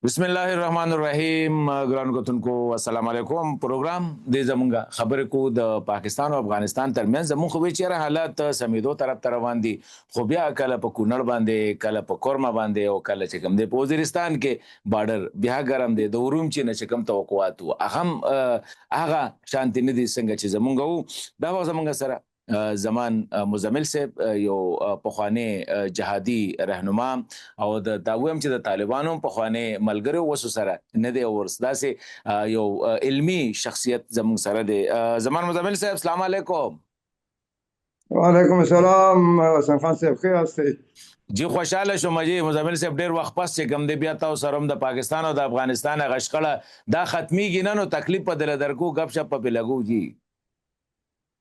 بسم الله الرحمن الرحیم ګران کتونکو السلام علیکم. پروګرام د زمونږه خبرې کو د پاکستان او افغانستان ترمنځ زموږ خو چیرې حالات سمیدو طرف ته روان دي، خو بیا کله په کونړ باندې، کله په کورما باندې، او کله چې کوم دی په وزیرستان کې بارډر بیا ګرم دی. د وروم چې نه چې کوم توقعات وو هغه شانتي نه دي څنګه چې زمونږ وو. دا زمونږ سره زمان مزمل صاحب یو پخوانی جهادي رهنما او دا ویم چې د طالبانو پخوانی ملګری وسو سره نه دی ورسدا سي یو علمی شخصیت زمون سره دی. زمان مزمل صاحب السلام علیکم. وعلیکم السلام حسن خان صاحب خیر اوسئ؟ جی خوشاله شوم جی مزمل صاحب ډیر وخت پس چې کوم دی بیا تاسو سره د پاکستان او د افغانستان غشخړه دا ختميږي نه، نو تکلیف په دل درکو غب شپ په لګو جی.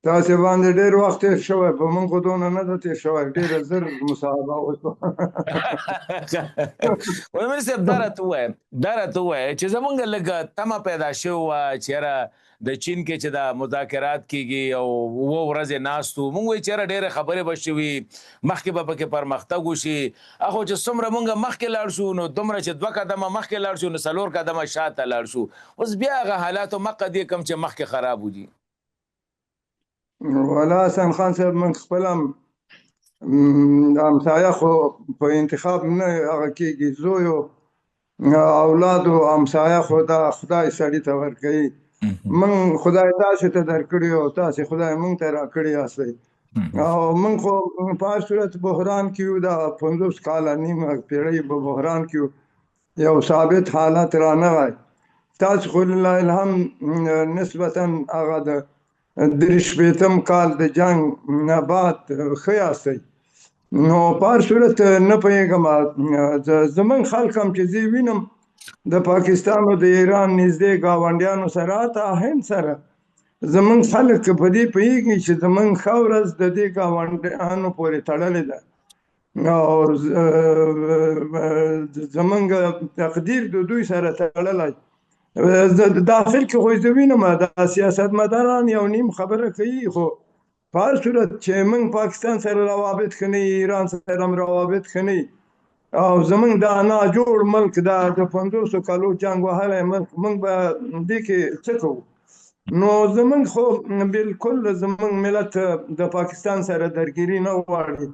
تاسو باندې ډیر وخت تیر شوی، په موږ خودونه نه ده تیر شوی، ډیر زر مصاحبه وشوه. ولمر صاحب درته وای چې زمونږ لګ تمه پیدا شو چیرې د چین کې چې دا مذاکرات کیږي او وو ورځ ناستو مونږ چیرې ډېر خبرې بشوي مخکې به پکې پرمختګ وشي. اخو چې څومره مونږ مخکې لاړ شو نو دومره چې دوه قدمه مخکې لاړ شو نو څلور قدمه شاته لاړ شو. اوس بیا هغه حالاتو مقدې کم چې مخکې خراب ودي. ولا حسن خان صاحب من خپلم همسایه خو په انتخاب نه هغه کېږي، زوی اولاد او همسایه خو دا خدای سړي ته ورکوي. من خدای تاسو ته درکړي او تاسو خدای موږ ته راکړي یاستئ، او موږ خو په هر صورت بحران کې یو، دا 50 کاله نیمه پیړۍ په بحران کې یو ثابت حالت رانغی. تاسو خو لله الحمد نسبتا هغه د درې شپېتم کال د جنګ نه بعد ښه یاستئ، نو په هر صورت نه پوهېږم. زموږ خلک هم چې زه وینم د پاکستان او د ایران نږدې ګاونډیانو سره حتی هند سره زموږ خلک په دې پوهېږي چې زموږ ښه ورځ د دې ګاونډیانو پورې تړلې ده او زموږ تقدیر د دوی سره تړلی. داخل کې خو زه وینم د سیاستمداران یو نیم خبره کوي، خو په هر صورت چې موږ پاکستان سره روابط ښه نه وي، ایران سره هم روابط ښه نه وي، او زموږ دا ناجوړ ملک دا د 500 کالو جنګ وهلی ملک موږ به دې کې څه کوو؟ نو زموږ خو بالکل زموږ ملت د پاکستان سره درګیري نه غواړي.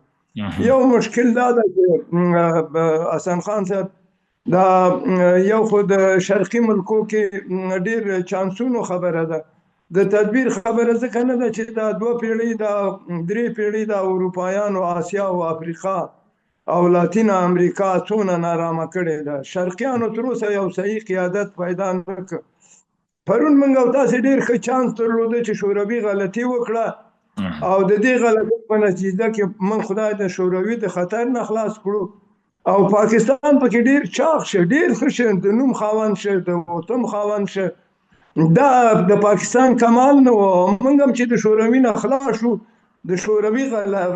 یو مشکل دا ده چې حسن خان صاحب دا یو خو د شرقي ملکو کې ډیر چانسونو خبره ده، د تدبیر خبره ځکه نه ده چې دا 2 پیړۍ دا 3 پیړۍ د اروپایانو آسیا او افریقا او لاتین امریکا څونه نارامه کړې ده. شرقیانو تر اوسه یو صحیح قیادت پیدا نه کړ. پرون موږ او تاسې ډیر ښه چانس درلوده چې شوروي غلطي وکړه او د دې غلطۍ په نتیجه کې موږ خدای د شوروي د خطر نه خلاص کړو او پاکستان پکې ډیر چاغ شه، ډیر ښه شه، د نوم خاوند شه، د وطن خاوند شه. دا د پاکستان کمال نه و. موږ هم چې د شوروي نه خلاص شو، د شوروي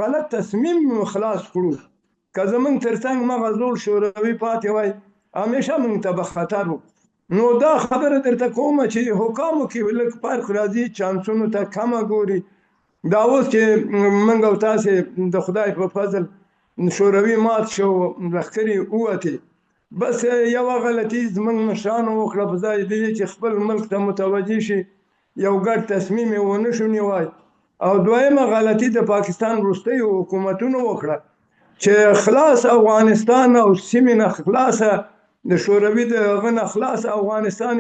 غلط تصمیم خلاص کړو. که زموږ ترڅنګ مغه زوړ شوروي پاتې وای همیشه موږ ته به خطر و. نو دا خبره درته کومه چې حکامو کې لږ فرق راځي، چانسونو ته کمه ګوري. دا اوس چې موږ او تاسې د خدای په فضل شوروي مات شو، لښکرې ووتې، بس یوه غلطي زموږ مشرانو وکړه، په ځای دې چې خپل ملک ته متوجه شي یو ګډ تصمیم یې ونه شو نیوای. او دویمه غلطي د پاکستان وروستیو حکومتونو وکړه چې خلاص افغانستان او سیمې نه خلاصه د شوروي د هغه نه خلاص افغانستان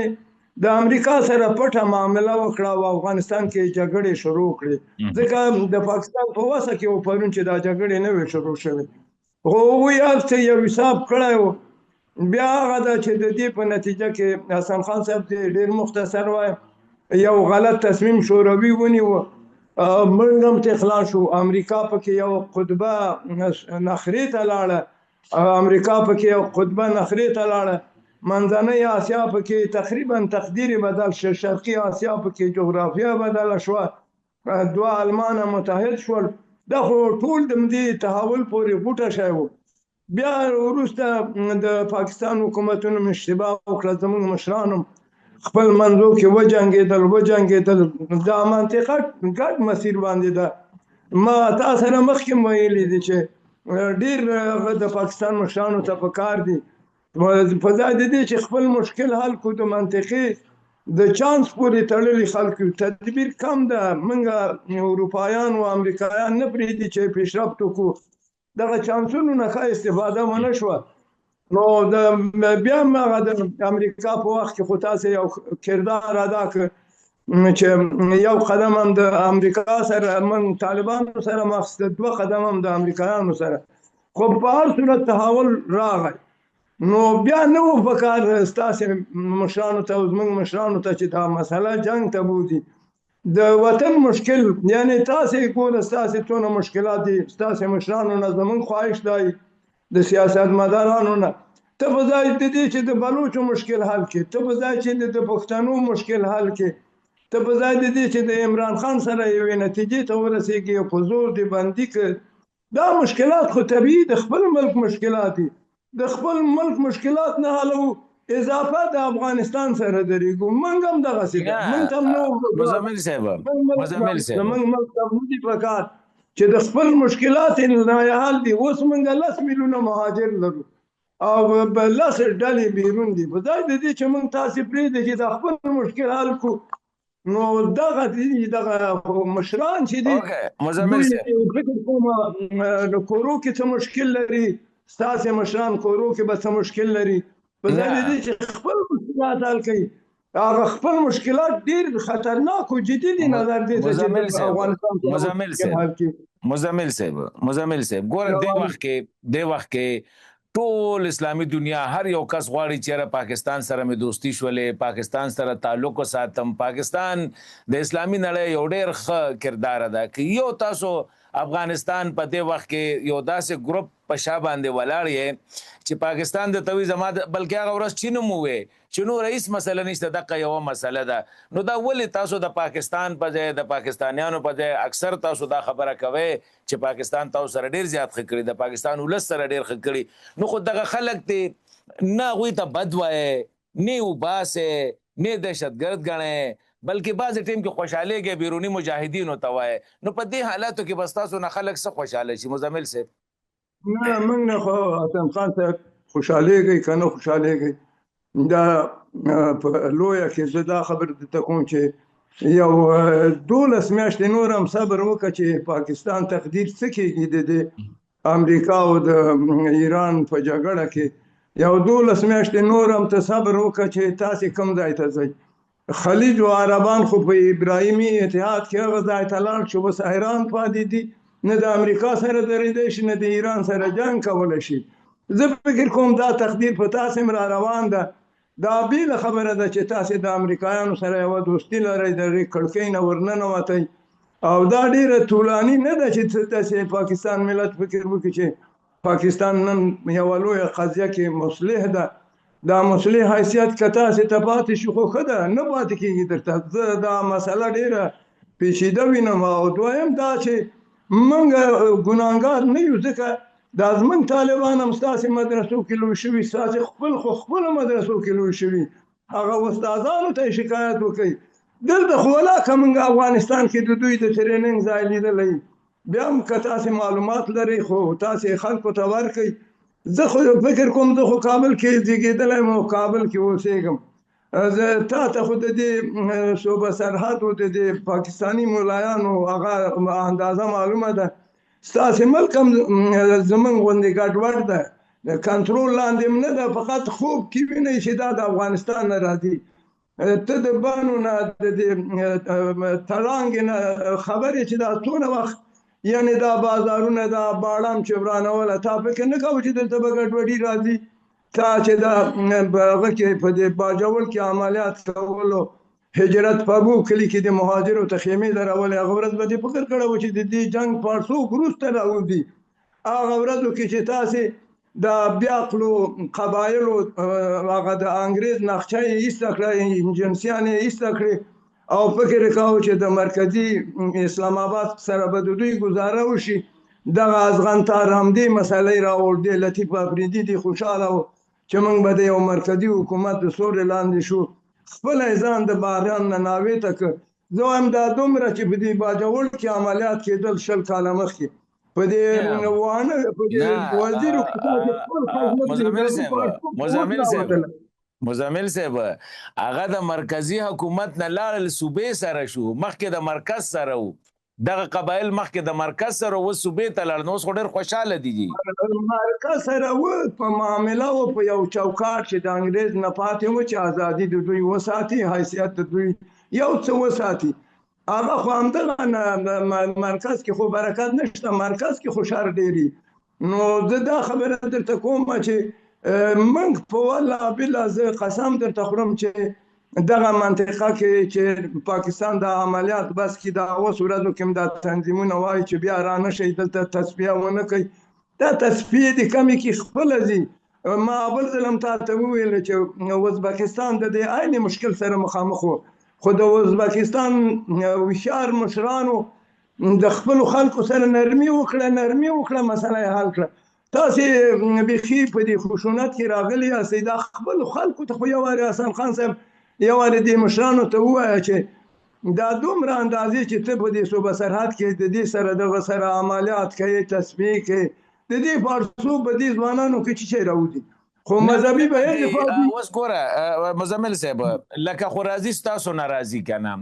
د امریکا سره پټه معامله وکړه او افغانستان کې جګړې شروع کړې، ځکه د پاکستان په وسه کې و پرون چې دا جګړې نه وې شروع شوې، خو هغوی هر څه یو حساب کړی و. بیا هغه ده چې د دې په نتیجه کې حسن خان صاحب ډېر مختصر وایم، یو غلط تصمیم شوروي ونیوه، موږ هم ترې خلاص شو. امریکا پکې یو قطبه نخرې ته لاړه، امریکا پکې یو قطبه نخرې ته لاړه، منځنۍ اسیا پکې تقریبا تقدیر بدل شو، شرقي اسیا پکې جغرافیه بدله شوه، 2 المانه متحد شول. دا خو ټول د دې تحول پورې غوټه شوی و. بیا وروسته د پاکستان حکومتونو اشتباه وکړه، زموږ مشرانو خپل منځو کې وجنګېدل. دا منطقه ګډ مسیر باندې ده. ما تا سره مخکې ویلي دي چې ډېر د پاکستان مشرانو ته پکار دي په ځای د دې چې خپل مشکل حل کړو د منطقي د چانس پورې تړلي خلکو تدبیر کم ده. موږ اروپایان او امریکایان نه پرېږدي چې پیشرفت وکړو، دغه چانسونو نه ښه استفاده ونه شوه. نو بیا هم هغه د امریکا په وخت کې خو تاسې یو کردار ادا کړ چې یو قدم هم د امریکا سره موږ طالبانو سره مخ، 2 قدم هم د امریکایانو سره، خو په هر صورت تحول راغی. نو بیا نه و پکار ستاسې مشرانو ته او زموږ مشرانو ته چې دا مسله جنګ ته بوځي. د وطن مشکل یعنی تاسې ګوره ستاسې څونه مشکلات دي، ستاسې مشرانو نه زموږ خواهش دی د سیاستمدارانو نه، ته په ځای د دې چې د بلوچو مشکل حل کړي، ته په ځای چې د پښتنو مشکل حل کړي، ته په ځای د دې چې د عمران خان سره یوې نتیجې ته ورسېږي او په زور دې بندي کړي. دا مشکلات خو طبیعي د خپل ملک مشکلات دي، د خپل ملک مشکلات نه حلو اضافه د افغانستان سره درېږو. موږ هم دغسې ده، موږ ته هم نه مزمل صاحب زموږ ملک ته هم دي پکار چې د خپل مشکلات نه حل دي. اوس موږ 10 میلیونه مهاجر لرو او 10 ډلې بیرون دي، په ځای د دې چې موږ تاسې پرېږدي چې د خپل مشکل حل کړو، نو دغه مشران چې دي فکر کوم د کورو کې څه مشکل لري، ستاسې مشران کورو کې به څه مشکل لري، په ځای د دې چې خپل مشکلات حل کوي. هغه خپل مشکلات ډیر خطرناک او جدي دي نظر دې ته چې افغانستان مزمل صاحب ګوره د وخت کې ټول اسلامي دنیا هر یو کس غواړي چې پاکستان سره مې دوستی شولې، پاکستان سره تعلق وساتم، پاکستان د اسلامي نړۍ یو ډېر ښه کردار ادا کوي. یو تاسو افغانستان په دې وخت کې یو داسې ګروپ په شا باندې ولاړ یې چې پاکستان د توي زما بلکې هغه ورځ چینو مو وې چې نو رئیس مسله نشته، دغه یو مسله ده. نو دا ولې تاسو د پاکستان په ځای د پاکستانیانو په ځای اکثر تاسو دا خبره کوي چې پاکستان تاسو سره ډیر زیات ښه کړي، د پاکستان ولس سره ډیر ښه کړي، نو خو دغه خلک دي نه هغوی ته بد وایي، نه وباسې، نه دهشتګرد ګڼئ، بلکې بعضې ټیم کې خوشحالېږي بیروني مجاهدینو ته وایي. نو په دې حالاتو کې بس تاسو نه خلک څه خوشحاله شي؟ مزمل صاحب نه، موږ نه خو حسن خان صاحب خوشحالېږئ که نه خوشحالېږئ، دا په لویه کې زه دا خبر درته کوم چې یو 12 میاشتې نور هم صبر وکړه چې پاکستان تقدیر څه کېږي د امریکا او د ایران په جګړه کې. یو 12 میاشتې نور هم ته صبر وکړه چې تاسې کوم ځای ته ځئ. خلیج و عربان خو په ابراهیمي اتحاد کې هغه ځای ته لاړ چې اوس حیران پاتې دي، نه د امریکا سره درېدی شي، نه د ایران سره جنګ کولی شي. زه فکر کوم دا تقدیر په تاسې هم را روان ده. دا بیله خبره ده چې تاسې د امریکایانو سره یوه دوستي لرئ، د هغې کړکۍ نه ورننوتئ، او دا ډېره طولاني نه ده چې تاسې پاکستان ملت فکر وکړي چې پاکستان نن یوه لویه قضیه کې مصلح ده. دا مصلح حیثیت که تاسې ته پاتې شي خو ښه ده، نه پاتې کېږي درته. زه دا مسله ډېره پیچیده وینم. او دویم دا چې موږ ګناهګار نه یو، ځکه دا زموږ طالبان هم ستاسې مدرسو کې لوی شوي، ستاسې خپلو مدرسو کې لوی شوي، هغه استادانو ته شکایت وکړئ. دلته خو ولاکه موږ افغانستان کې د دوی د ټریننګ ځای لیدلی، بیا هم که تاسې معلومات لرئ خو تاسې خلکو ته ورکړئ. زه خو فکر کوم زه خو کابل کې زیږېدلی یم او کابل کې اوسېږم. زه تا ته خو د دې صوبه سرحد او د دې پاکستاني ملایانو هغه اندازه معلومه ده. ستاسې ملک هم زموږ غوندې ګډوډ ده، د کنټرول لاندې هم نه ده، فقط خوب کې وینئ چې دا د افغانستان نه راځي. ته د بانو نه د دې تړانګې نه خبرې چې دا څونه وخت یعنې دا بازارونه دا باړم چې ورانوله، تا فکر نه کوه چې دلته به ګډوډي راځي. تا چې دا هغه کې په دې باجوړ کې عملیات کولو، هجرت پابو کلی کې د مهاجرو ته خیمې درولې، هغه ورځ به دې فکر کړی و چې د دې جنګ پاړسوک وروسته راوځي. هغه ورځو کې چې تاسې د بیاقلو قبایلو هغه د انګریز نقشه یې ایسته کړه، جنسیان یې ایسته کړې، او فکر یې کاوه چې د مرکزي اسلام آباد سره به د دوی ګزاره وشي. دغه ازغنتار همدې مسئلې راوړ. دې لطیف افریدي دې خوشحاله و چې موږ به د یو مرکزي حکومت د سوري لاندې شو، خپل ځان د بحران نه ناوې ته کړ. زه وایم دا دومره چې په دې باجوړ کې عملیات کېدل 20 کاله مخکې، په دې نه وانه په دې وزیر اقتصاد خپل خدمت مزمل صاحب هغه د مرکزی حکومت نه لاړل صوبې سره شو مخکې د مرکز سره وو دغه قبایل مخکې د مرکز سره و صوبې ته لاړ نو اوس خو ډېر خوشاله دي مرکز سره و په معامله و په یو چوکاټ چې د انګریز نه پاتې و چې ازادي د دوی وساتي حیثیت د دوی یو څه وساتي هغه خو همدغه مرکز کې خو برکت نشته مرکز کې خو شر ډېري نو زه دا خبره درته کوم چې موږ په والله بالله زه قسم درته خورم چې دغه منطقه کې چې پاکستان د عملیات بس کې دا اوس ورځو کې دا تنظیمونه وایي چې بیا را نشي دلته تصفیه ونه کوي دا تصفیه د کمی کې خپل ځي ما بل ظلم ته وویل چې ازبکستان د دې عین مشکل سره مخامخ وو خو د ازبکستان هوښیار مشرانو د خپل خلکو سره نرمي وکړه مسله یې حل کړه تاسې بیخي په دې خشونت کې راغلي یاستئ دا خپل خلکو ته خو یو وارې حسن خان صاحب یو وارې دې مشرانو ته ووایه چې دا دومره اندازې چې ته په دې صوبه سرحد کې د دې سره دغه سره عملیات کوي تصفیه کوي د دې پارسو په دې ځوانانو کې چې راوځي خو مذهبي به اوس ګوره مزمل صاحب لکه خو راځي ستاسو ناراضي که نه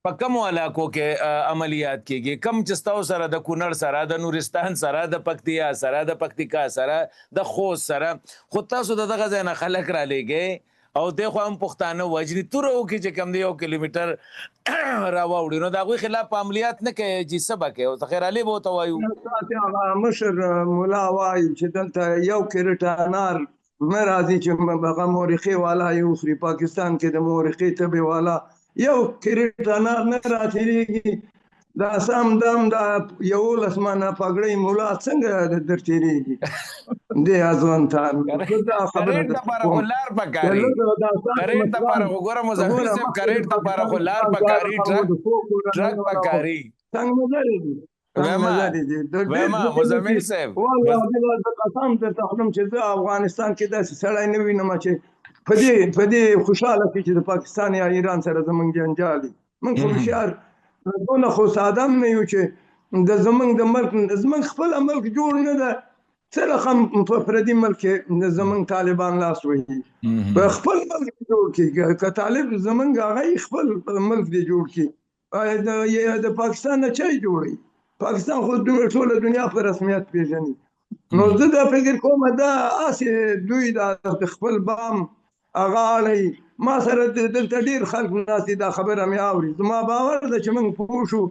په کومو علاقو کې عملیات کېږي کم چې ستاسو سره د کونړ سره د نورستان سره د پکتیا سره د پکتیکا سره د خوست سره خو تاسو د دغه ځای نه خلک رالیږئ او دغه هم پښتانه وجني تورو کې چې کم دی 1 کیلومتر راوړي نو د هغوی خلاف عملیات نه کوي چې سبا کوي او خیر علي به ورته وایو مشر ملا وایي چې دلته یو کرټ انار نه راځي چې هغه مورخي والا یو خري پاکستان کې د مورخي تبې والا یو کرټ انار نه راتېرېږي دا سم دم دا یو لسمانه پګړۍ مولا څنګه درتېرېږي دې ازون ته دا خبره ده خو لار پکاري کرېټ لپاره خو ګوره مزمل صاحب کرېټ لپاره خو لار پکاري ټرک پکاري څنګه مزاري ویما مزمل صاحب قسم درته خورم چې زه افغانستان کې داسې سړی نه وینم چې په دې خوشحاله کې چې د پاکستان یا ایران سره زمونږ جنجال دي موږ خو هوښیار دونه خو ساده هم نه یو چې د زمونږ د ملک زمونږ خپل ملک جوړ نه ده څه رقم په پردي ملک کې زمونږ طالبان لاس وهي په خپل ملک جوړ کړي که طالب زمونږ هغه خپل ملک دی جوړ کړي د پاکستان نه چای جوړي پاکستان خو ټوله دنیا په رسمیت پیژني نو زه دا فکر کوم دا اسې دوی د خپل بام هغه اړی ما سره دلته ډېر خلک ناست دي دا خبره مې اوري زما باور ده چې موږ پوه شو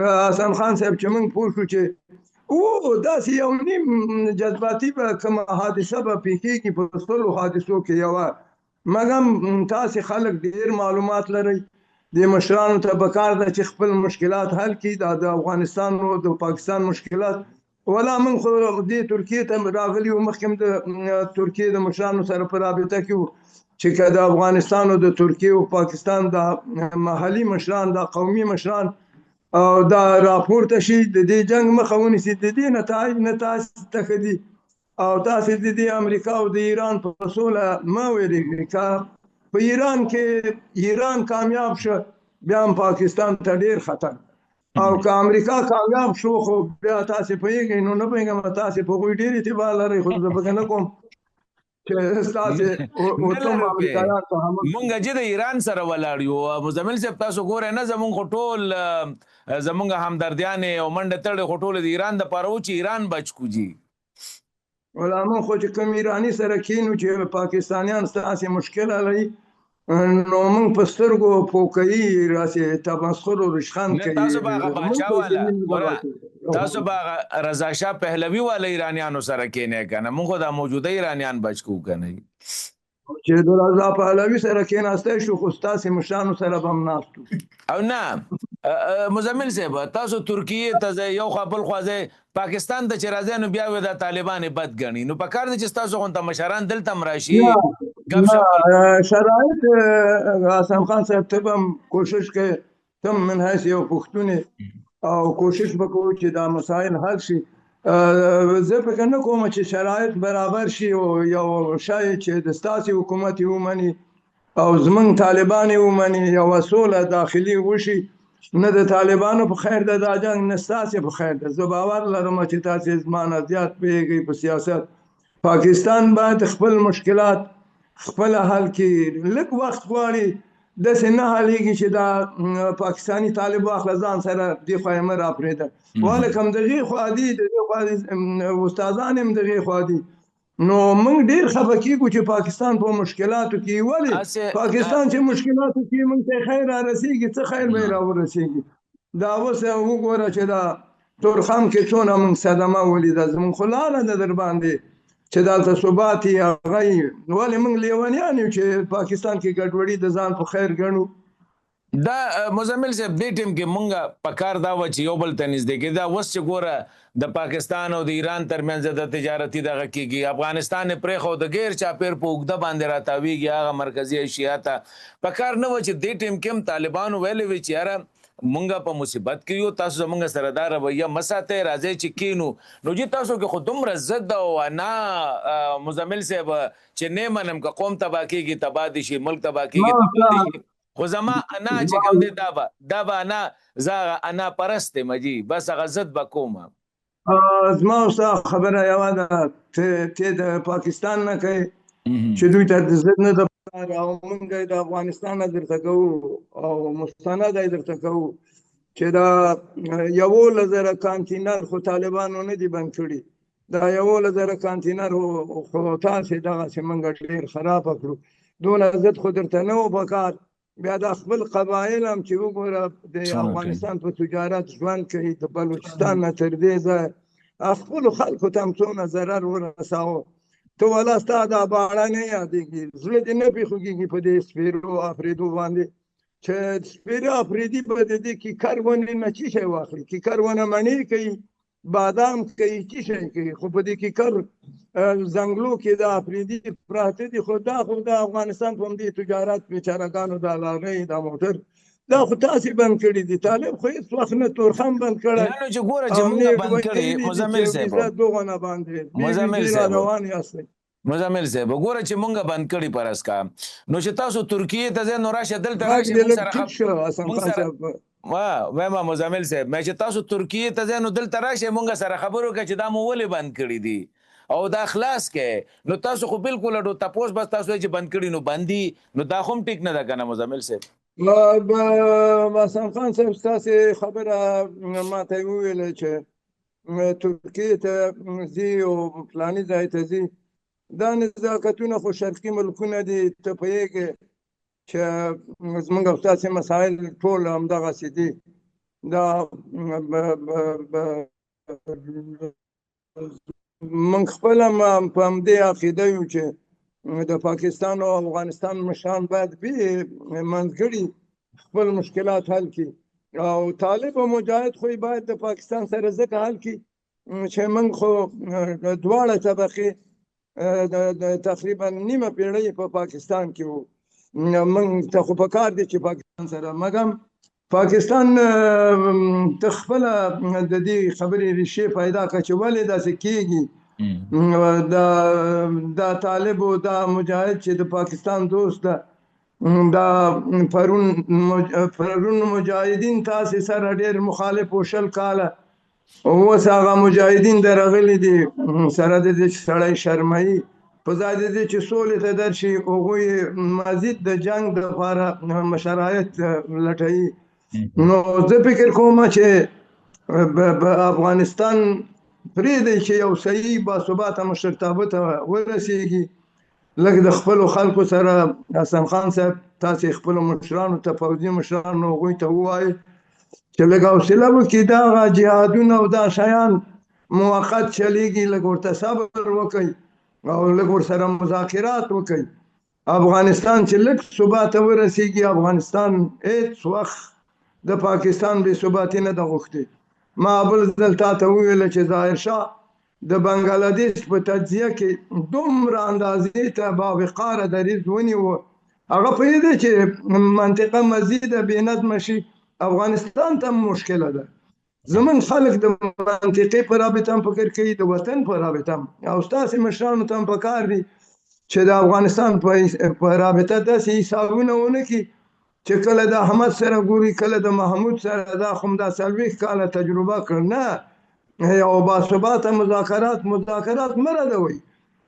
حسن خان صاحب چې موږ پوه شو چې داسې یو نیم جذباتي به کومه حادثه به پیښیږي په سلو حادثو کې یوه مګم تاسې خلک ډېر معلومات لرئ د مشرانو ته پکار ده چې خپل مشکلات حل کړي دا د افغانستان او د پاکستان مشکلات ولا موږ خو دې ترکیې ته راغلي وو مخکې د ترکیې د مشرانو سره په رابطه کې وو چې که د افغانستان او د ترکیې او پاکستان د محلي مشران د قومي مشران او دا راپورته شي د دې جنگ مخه ونیسي د دې نتایج ته دي او تاسې د دې امریکا او د ایران په سوله مه ویرېږئ که په ایران کې ایران کامیاب شو بیا هم پاکستان ته ډېر خطر او که امریکا کامیاب شو خو بیا تاسې پوهېږئ نو نه پوهېږم تاسې په هغوی ډېر اعتبار لرئ خو زه فکر نه کوم مونږ چې د ایران سره ولاړ یو مزمل صاحب تاسو ګورئ نه زمونږ خو ټول زمونږ همدردیانې او منډه تړې خو ټولې د ایران دپاره و چې ایران بچ کړو جي ولا موږ خو چې کوم ایراني سره کینو چې پاکستانیان ستاسې مشکله لري نو موږ په سترګو پوکوي راسې تمسخر او رشخند کوي تاسو به هغه باچا والا تاسو به رضا شاه پهلوي والا ایرانیانو سره کینئ که نه موږ خو دا موجوده ایرانیان بچ کوو که نه چې د رضا پهلوي سره کېناستی شو خو ستاسې مشرانو سره به هم ناستو او نه مزمل صاحب تاسو ترکیې ته ځئ یو خوا بل خوا ځئ پاکستان ته چې راځئ نو بیا وایي دا طالبان یې بد ګڼي نو پکار دی چې ستاسو غونته مشران دلته هم راشي شرایط حسن خان صاحب ته به هم کوشش کوي ته من حیث یو پښتون او کوشش به کوو چې دا مسایل حل شي زه فکر نه کوم چې شرایط برابر شي او یو شی چې د ستاسې حکومت یې ومني او زمونږ طالبان یې ومني یوه سوله داخلي وشي نه د طالبانو په خیر ده دا جنګ، نه ستاسې په خیر ده. زه باور لرم چې تاسې زما نه زیات پوهېږئ په سیاست. پاکستان باید خپل مشکلات خپله حل کړي. لږ وخت غواړي، داسې نه حلېږي چې دا پاکستاني طالب واخله ځان سره دې خوا یې مه راپرېږده. ولکه هم دغې خوا دي، دغې خوا استادان هم دغې خوا دي. نو موږ ډېر خفه کېږو چې پاکستان په مشکلاتو کې. ولې پاکستان چې مشکلاتو کې موږ ته خیر را رسېږي، څه خیر به یې را ورسېږي. دا اوس وګوره چې دا تورخم کې څونه موږ صدمه ولیده. زموږ خو لاره ده در باندې چې دلته ثبات یې هغه یې. ولې موږ لیونیان یو چې پاکستان کې ګډوډي د ځان په خیر ګڼو. دا مزمل صاحب دې ټیم کې مونږه پکار دا و چې یو بل ته نږدې کېده. اوس چې ګوره د پاکستان او د ایران ترمنځ د تجارتي دغه کېږي، افغانستان یې پرېښود، د غیر چاپېر په اوږده باندې راتاویږي هغه مرکزي ایشیا ته. پکار نه و چې دې ټیم کې هم طالبانو ویلې وي چې یاره مونږه په مصیبت کې یو، تاسو زمونږ سره دا رویه مه ساتئ، راځئ چې کینو. نو جی تاسو کې خو دومره ضد او انا مزمل صاحب چې نه منم که قوم تباه کېږي تباه دي شي، ملک تباه کېږي تباه دي شي. خو زما انا چې کوم دی دا به انا زه انا پرست یم جي، بس هغه ضد به کوم. زما او ستا خبره یوه ده، ته د پاکستان نه کوې چې دوی ته د ضد نه د پاره، او موږ د افغانستان نه درته کوو او مستند یې درته کوو چې دا 11,000 کانتینر خو طالبانو نه دي بند کړي. دا 11,000 کانتینر خو تاسې دغسې موږ ډېر خرابه کړو. دونه ضد خو درته نه و پکار. بیا دا خپل قبایل هم چې وګوره د افغانستان په تجارت ژوند کوي، د بلوچستان نه تر دې ځایه خپلو خلکو ته هم څومره ضرر ورساوه. ته والا ستا دا باړه نه یادېږي، زړه دې نه پېښېږي په دې سپېرو افریدو باندې چې سپېره افریدي به د دې کیکر ونې نه څه شی واخلي. کیکر ونه مڼې کوي، بادام کوي، څه شی کوي، خو په دې کیکر زنګلو کې د افریدي پراته دي. خو دا افغانستان په همدې تجارت بیچارهګانو دا لارۍ دا موټر دا خو تاسې بند کړي دي. طالب خو هېڅ وخت نه تورخم بند کړی. چې ګوره چې موږ بند کړي مزمل صاحب، دغه نه باندې روان یاستئ. مزمل صاحب ګوره چې مونږ بند کړي پرس کا، نو چې تاسو ترکیې ته ځئ نو راشه دلته راشه وایم مزمل صاحب مې چې تاسو ترکیې ته ځئ نو دلته راشه مونږ سره خبرو وکړه چې دا مو ولې بند کړي دي او دا خلاص کې. نو تاسو خو بالکل اډو تپوس بس تاسو چې بند کړي نو بندي، نو دا خو هم ټیک نه ده کنه مزمل صاحب. حسن خان صاحب ستاسې خبره ما ته وویله چې ترکیې ته ځي او فلاني ځای ته ځي. دا نزاکتونه خو شرقي ملکونه دي. ته پوهېږې چې زموږ او ستاسې مسایل ټول همدغسې دي. دا موږ خپله په همدې عقیده یو چې د پاکستان او افغانستان مشران باید منځګړي خپل مشکلات حل کړي، او طالب او مجاهد خو باید د پاکستان سره ځکه حل کړي چې موږ خو دواړه طبقې د تقریبا نیمه پیړۍ په پاکستان کې وو. موږ ته خو پکار دي چې پاکستان سره مګم پاکستان ته خپله د دې خبرې ریښې پیدا کړه چې ولې داسې کېږي. دا طالب او دا مجاهد چې د پاکستان دوست ده، دا پرون مجاهدین تاسې سره ډېر مخالف و 20 کاله، اوس هغه مجاهدین درغلي دي سره د دې چې سړی شرموي په ځای د دې چې سولې ته درشي هغوی مزید د جنګ دپاره شرایط لټوي. نو زه فکر کوم چې افغانستان پرېږدئ چې یو صحیح باثباته مشرتابه ته ورسېږي. لږ د خپلو خلکو سره حسن خان صاحب تاسې خپلو مشرانو ته پوځي مشرانو هغوی ته ووایئ چې لږ حوصله وکړي. دغه جهادونه او دا شیان موقت چلیږي، لږ ورته صبر وکړئ او لږ ورسره مذاکرات وکړئ. افغانستان چې لږ ثباته ورسېږي، افغانستان هېڅ وخت د پاکستان بې ثباتي نه ده غوښتې. ما بل ځل تا ته وویله چې ظاهرشاه د بنګلادیش په تجزیه کې دومره اندازې ته باوقاره دریځ ونیوه. هغه پوهېده چې منطقه مزیده بې نظمه شي، افغانستان ته مشکله ده. زمونږ خلک د منطقې په رابطه هم فکر کوي، د وطن په رابطه هم، او ستاسې مشرانو ته هم پکار دي چې د افغانستان په رابطه داسې حسابونه ونه کړي چې کله د احمد سره ګوري کله د محمود سره دا خو دا 40 کاله تجربه کړ نه یو باثباته مذاکرات مه ردوئ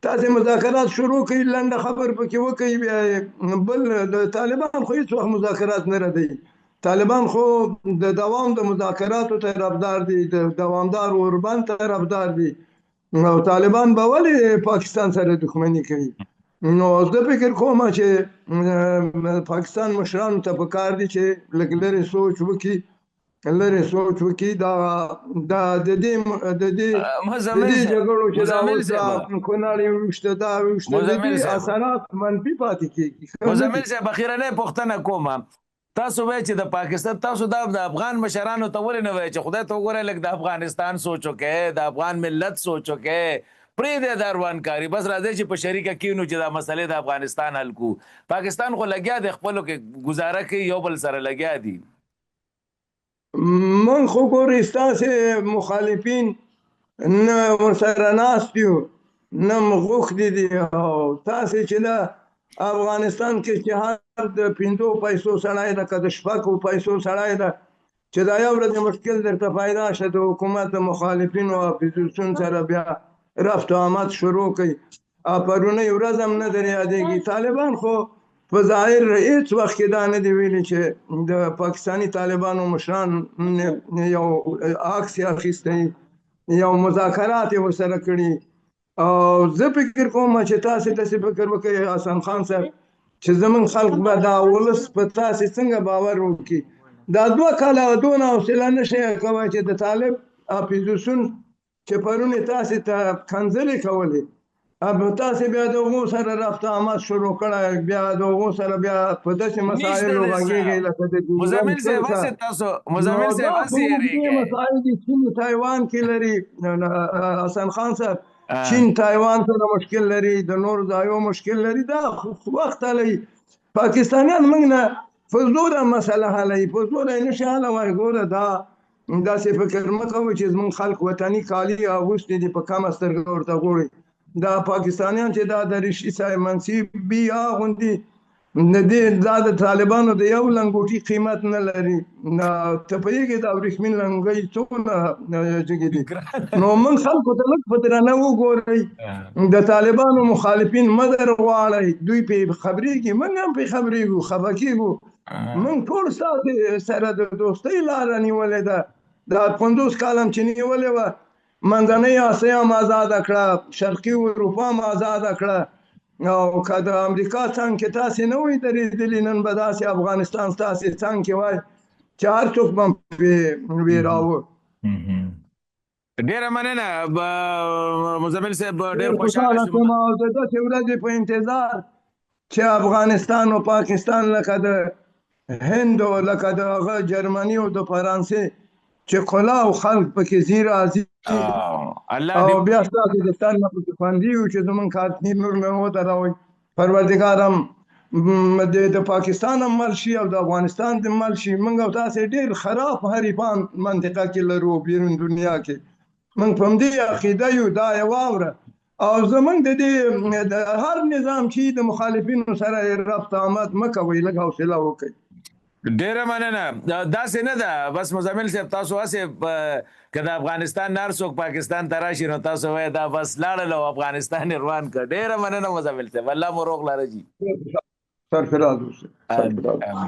تاسې مذاکرات شروع کړئ لنډه خبر پکې وکړئ بیا بل د طالبان خو هېڅ وخت مذاکرات نه ردوي طالبان خو د دوام د مذاکراتو طرفدار دي د دوامدار اوربند طرفدار دي او طالبان به ولې پاکستان سره دښمني کوي نو زه فکر کوم چې پاکستان مشرانو ته پکار دي چې لږ لرې سوچ وکړي دا د دې جګړو چې دا اوس کونړ یې وویشته دا وویشته د دې اثرات منفي پاتې کېږي. مزمل صاحب اخیرنۍ پوښتنه کوم تاسو وایئ چې د پاکستان تاسو د افغان مشرانو ته ولې نه وایئ چې خدای ته وګورئ لږ د افغانستان سوچ وکړئ د افغان ملت سوچ وکړئ پرېږدئ د اروانکاري بس راځئ چې په شریکه کینو چې دا مسلې د افغانستان حل کړو پاکستان خو لګیا دی خپلو کې گزاره کوي یو بل سره لګیا دي من خو ګورئ ستاسې مخالفین نه ورسره ناست یو نه غوښتي دي او تاسې چې د افغانستان کې چې هر د 5 پیسو سړی ده که د 6 پیسو سړی ده چې دا یو ورځ مشکل درته پیدا شه د حکومت د مخالفینو او اپوزیسیون سره بیا رفت و آمد شروع کوي پرونۍ ورځ هم نه در یادېږي طالبان خو په ظاهر هېڅ وخت کې دا نه دي ویلي چې د پاکستاني طالبانو مشران یو عکس یې اخیستی یو مذاکرات یې ورسره کړي او زه فکر کوم چې تاسې داسې فکر وکړئ حسن خان صاحب چې زموږ خلک به دا ولس په تاسې څنګه باور وکړي دا 2 کاله دونه حوصله نه شئ کوی چې د طالب اپوزیسیون چې پرون تاسې ته کنځلې کولې تاسې بیا د هغو سره رفت آمد شروع کړی بیا د هغو سره بیا په داسې مسایلو غږېږئ لکه د مزمل صاحب هسې تاسو مزمل صاحب هسې یېرېږئ مسایل دي چین تایوان کې لري حسن خان صاحب چین تایوان سره مشکل لري د نور ځایو مشکل لري دا وخت لري پاکستانیان موږ نه فزوره مسله حلوي فزوره یې نشي حلوی ګوره دا داسې فکر مه کوئ چې زموږ خلک وطني کالي اغوستي دي په کمه سترګه ورته ګورئ دا پاکستانیان چې دا د ریشي صاحب منصب بي اغوندي دا د طالبانو د یو لنګوټي قیمت نه لري ته پوهېږې دا ورېښمین لنګۍ څومره جګې دي نو موږ خلکو ته لږ په درنه وګورئ د طالبانو مخالفین مه در غواړئ دوی پرې خبرېږي موږ هم پرې خبرېږو خفه کېږو موږ ټول ستاسې سره د دوستۍ لاره نیولې ده دا 50 کال هم چې نیولې وه منځنۍ اسیا هم ازاده کړه شرقي اروپا هم ازاده کړه او که د امریکا څنګ کې تاسې نه وئ درېدلي نن به داسې افغانستان ستاسې څنګ کې وای چې هر څوک به پرې ویراوه ډېره مننه مزمل صاحب ډېر خوشحاله شوم او د داسې ورځې په انتظار چې افغانستان او پاکستان لکه د هند او لکه د هغه جرمني او د فرانسې چې کلا او خلک پکې زیر راځي او بیا ستاسې د تن نه پکې خوندي یو چې زموږ کارتني نور مې ودروئ پروردګار هم د پاکستان هم مل شي او د افغانستان هم مل شي موږ او تاسې ډېر خراب حریفان منطقه کې لرو بیرون دنیا کې موږ په همدې عقیده یو دا یې واوره او زموږ د دې هر نظام چې د مخالفینو سره رفت آمد مه کوئ لږ حوصله وکړئ ډېره مننه داسې نه ده بس مزمل صاحب تاسو هسې که د افغانستان نه هر څوک پاکستان ته راشي نو تاسو وایئ دا بس لاړل او افغانستان یې روان کړ ډېره مننه مزمل صاحب الله مو روغ لره جي سرفراز اوسئ